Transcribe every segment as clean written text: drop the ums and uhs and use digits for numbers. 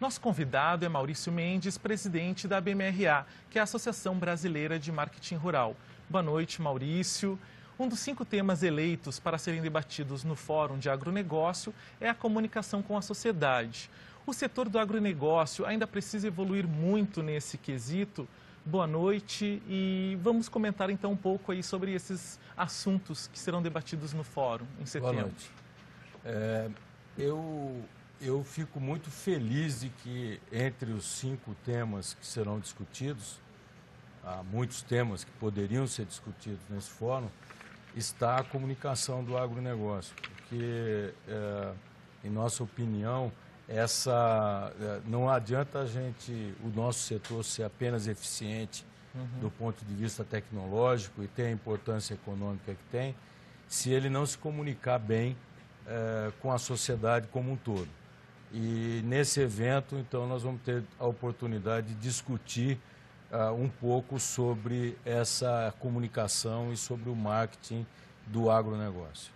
Nosso convidado é Maurício Mendes, presidente da ABMRA, que é a Associação Brasileira de Marketing Rural. Boa noite, Maurício. Um dos 5 temas eleitos para serem debatidos no Fórum de Agronegócio é a comunicação com a sociedade. O setor do agronegócio ainda precisa evoluir muito nesse quesito. Boa noite e vamos comentar então um pouco aí sobre esses assuntos que serão debatidos no Fórum em setembro. Boa noite. Eu fico muito feliz de que entre os 5 temas que serão discutidos, há muitos temas que poderiam ser discutidos nesse fórum, está a comunicação do agronegócio, porque, em nossa opinião, não adianta o nosso setor ser apenas eficiente do ponto de vista tecnológico e ter a importância econômica que tem, se ele não se comunicar bem com a sociedade como um todo. E nesse evento, então, nós vamos ter a oportunidade de discutir um pouco sobre essa comunicação e sobre o marketing do agronegócio.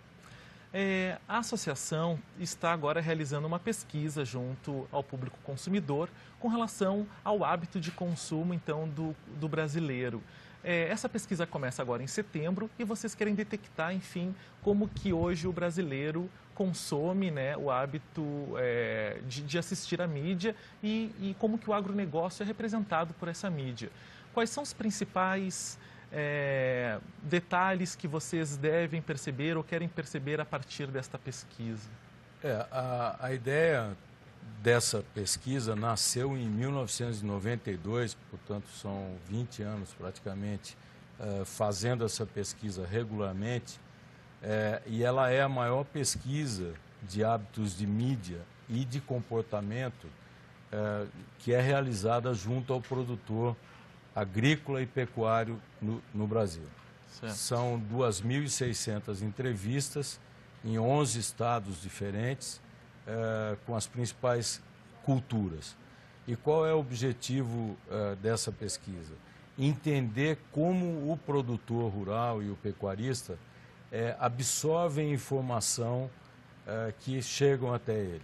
A associação está agora realizando uma pesquisa junto ao público consumidor com relação ao hábito de consumo, então, do brasileiro. Essa pesquisa começa agora em setembro e vocês querem detectar, enfim, como que hoje o brasileiro consome, né, o hábito de assistir à mídia e como que o agronegócio é representado por essa mídia. Quais são os principais detalhes que vocês devem perceber ou querem perceber a partir desta pesquisa? A ideia dessa pesquisa nasceu em 1992, portanto são 20 anos praticamente fazendo essa pesquisa regularmente, e ela é a maior pesquisa de hábitos de mídia e de comportamento que é realizada junto ao produtor agrícola e pecuário no Brasil. Certo. São 2.600 entrevistas em 11 estados diferentes, com as principais culturas. E qual é o objetivo dessa pesquisa? Entender como o produtor rural e o pecuarista absorvem informação que chegam até ele.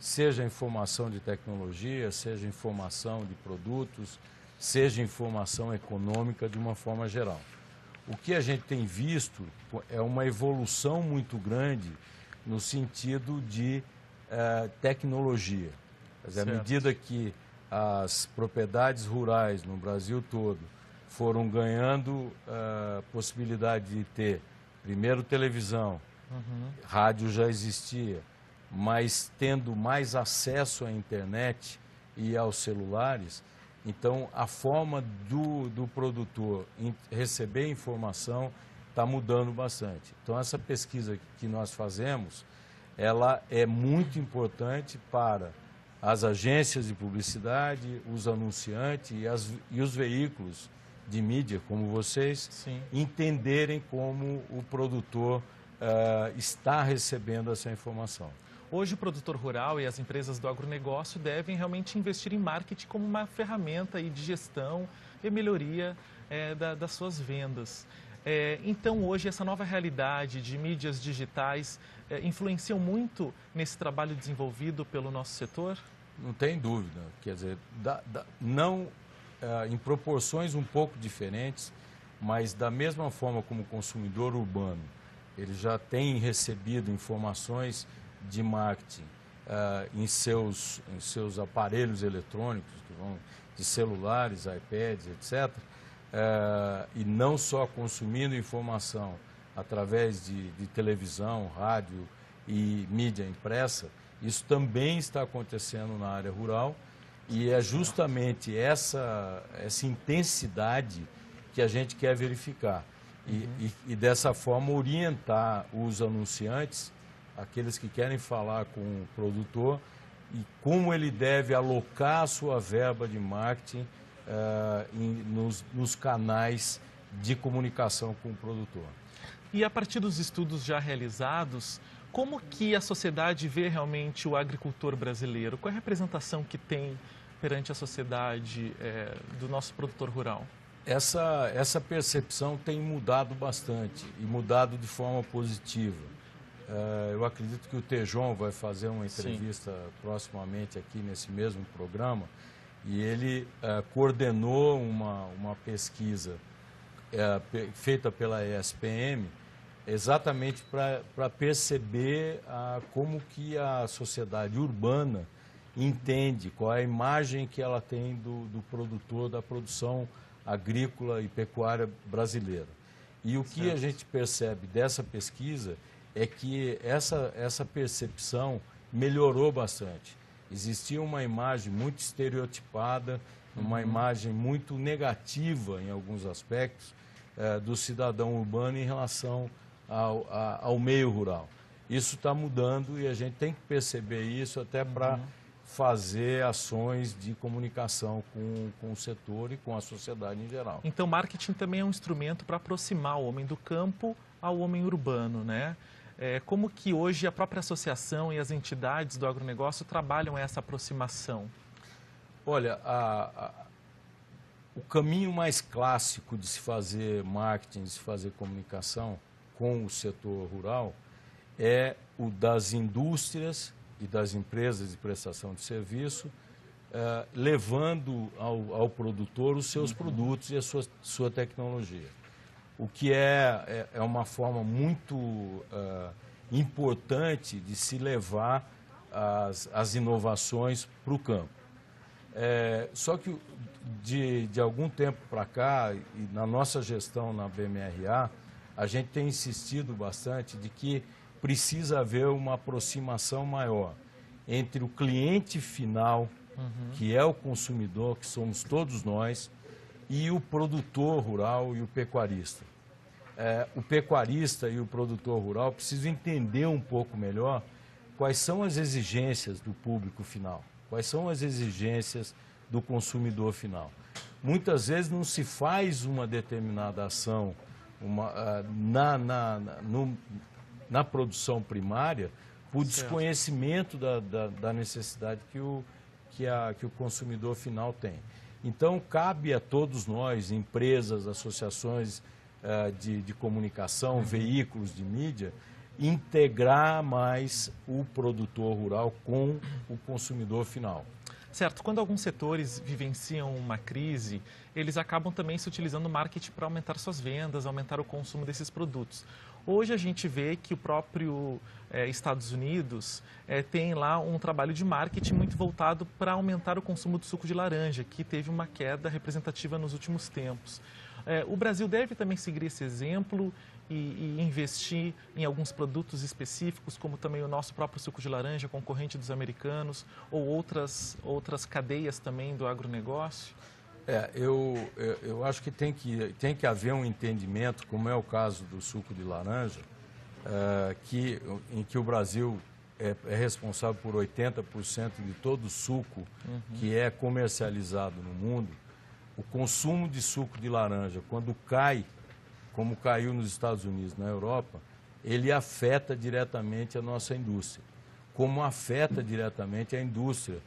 Seja informação de tecnologia, seja informação de produtos, seja informação econômica de uma forma geral. O que a gente tem visto é uma evolução muito grande no sentido de tecnologia. Quer dizer, à medida que as propriedades rurais no Brasil todo foram ganhando possibilidade de ter, primeiro, televisão, rádio já existia, mas tendo mais acesso à internet e aos celulares, então a forma do produtor receber informação está mudando bastante. Então essa pesquisa que nós fazemos, ela é muito importante para as agências de publicidade, os anunciantes e os veículos de mídia, como vocês, Sim. entenderem como o produtor está recebendo essa informação. Hoje o produtor rural e as empresas do agronegócio devem realmente investir em marketing como uma ferramenta aí de gestão e melhoria das suas vendas. Então hoje essa nova realidade de mídias digitais influenciam muito nesse trabalho desenvolvido pelo nosso setor? Não tem dúvida, quer dizer, não em proporções um pouco diferentes, mas da mesma forma como o consumidor urbano, ele já tem recebido informações de marketing em seus aparelhos eletrônicos, que vão de celulares, iPads, etc., e não só consumindo informação através de televisão, rádio e mídia impressa, isso também está acontecendo na área rural e é justamente essa intensidade que a gente quer verificar e dessa forma orientar os anunciantes, aqueles que querem falar com o produtor, e como ele deve alocar a sua verba de marketing nos canais de comunicação com o produtor. E a partir dos estudos já realizados, como que a sociedade vê realmente o agricultor brasileiro? Qual é a representação que tem perante a sociedade do nosso produtor rural? Essa percepção tem mudado bastante e mudado de forma positiva. eu acredito que o Tejon vai fazer uma entrevista proximamente aqui nesse mesmo programa, e ele coordenou uma pesquisa feita pela ESPM, exatamente para perceber como que a sociedade urbana entende, qual é a imagem que ela tem do produtor, da produção agrícola e pecuária brasileira. E o que a gente percebe dessa pesquisa é que essa percepção melhorou bastante. Existia uma imagem muito estereotipada, uma imagem muito negativa em alguns aspectos do cidadão urbano em relação ao meio rural. Isso está mudando e a gente tem que perceber isso até para fazer ações de comunicação com o setor e com a sociedade em geral. Então, marketing também é um instrumento para aproximar o homem do campo ao homem urbano, né? Como que hoje a própria associação e as entidades do agronegócio trabalham essa aproximação? Olha, o caminho mais clássico de se fazer marketing, de se fazer comunicação com o setor rural é o das indústrias e das empresas de prestação de serviço, levando ao produtor os seus produtos e a sua tecnologia. O que é uma forma muito importante de se levar as inovações para o campo. Só que de algum tempo para cá, e na nossa gestão na BMRA, a gente tem insistido bastante de que precisa haver uma aproximação maior entre o cliente final, que é o consumidor, que somos todos nós, e o produtor rural e o pecuarista. O pecuarista e o produtor rural precisam entender um pouco melhor quais são as exigências do público final, quais são as exigências do consumidor final. Muitas vezes não se faz uma determinada ação na produção primária por desconhecimento da necessidade que o consumidor final tem. Então, cabe a todos nós, empresas, associações de comunicação, veículos de mídia, integrar mais o produtor rural com o consumidor final. Certo, quando alguns setores vivenciam uma crise, eles acabam também se utilizando o marketing para aumentar suas vendas, aumentar o consumo desses produtos. Hoje a gente vê que o próprio Estados Unidos tem lá um trabalho de marketing muito voltado para aumentar o consumo do suco de laranja, que teve uma queda representativa nos últimos tempos. O Brasil deve também seguir esse exemplo e investir em alguns produtos específicos, como também o nosso próprio suco de laranja, concorrente dos americanos, ou outras cadeias também do agronegócio? Eu acho que tem que haver um entendimento, como é o caso do suco de laranja, em que o Brasil é responsável por 80% de todo o suco que é comercializado no mundo. O consumo de suco de laranja, quando cai, como caiu nos Estados Unidos, na Europa, ele afeta diretamente a nossa indústria, como afeta diretamente a indústria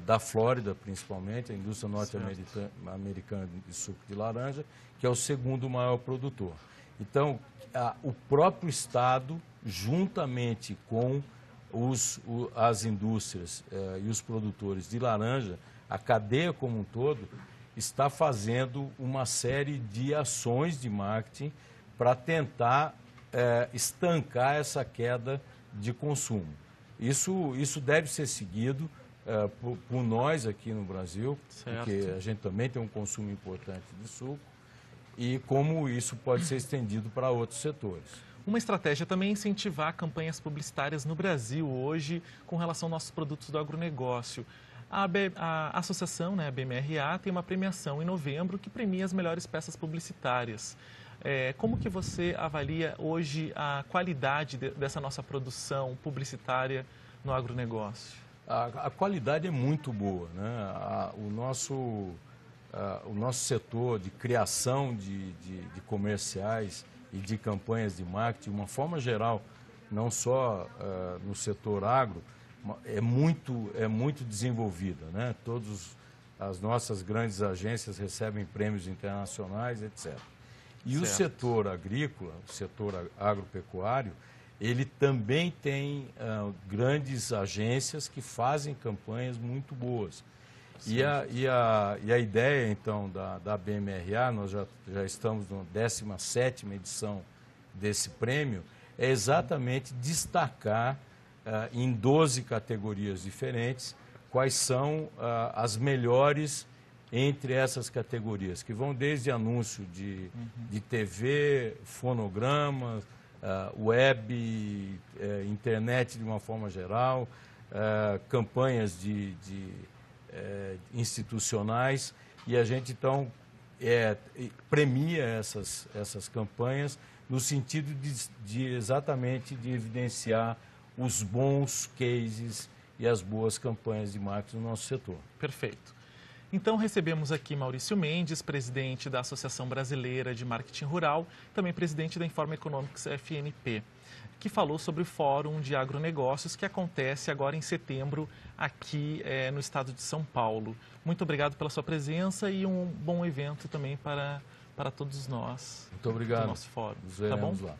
da Flórida, principalmente, a indústria norte-americana de suco de laranja, que é o segundo maior produtor. Então, o próprio Estado, juntamente com as indústrias e os produtores de laranja, a cadeia como um todo, está fazendo uma série de ações de marketing para tentar estancar essa queda de consumo. Isso deve ser seguido por nós aqui no Brasil, porque a gente também tem um consumo importante de suco, e como isso pode ser estendido para outros setores. Uma estratégia também é incentivar campanhas publicitárias no Brasil hoje com relação aos nossos produtos do agronegócio. A associação, né, a BMRA, tem uma premiação em novembro que premia as melhores peças publicitárias. Como que você avalia hoje a qualidade dessa nossa produção publicitária no agronegócio? A qualidade é muito boa, né? O nosso setor de criação de comerciais e de campanhas de marketing, de uma forma geral, não só no setor agro, é muito desenvolvida, né? As nossas grandes agências recebem prêmios internacionais, etc. E o setor agrícola, o setor agropecuário, ele também tem grandes agências que fazem campanhas muito boas. E a ideia, então, da BMRA, nós já estamos na 17ª edição desse prêmio, é exatamente destacar em 12 categorias diferentes quais são as melhores entre essas categorias, que vão desde anúncio de TV, fonogramas, web, internet de uma forma geral, campanhas institucionais, e a gente então premia essas campanhas no sentido exatamente de evidenciar os bons cases e as boas campanhas de marketing no nosso setor. Perfeito. Então, recebemos aqui Maurício Mendes, presidente da Associação Brasileira de Marketing Rural, também presidente da Informa Economics FNP, que falou sobre o Fórum de Agronegócios que acontece agora em setembro aqui no estado de São Paulo. Muito obrigado pela sua presença e um bom evento também para todos nós. Muito obrigado. Do nosso fórum. Nos veremos tá bom? lá.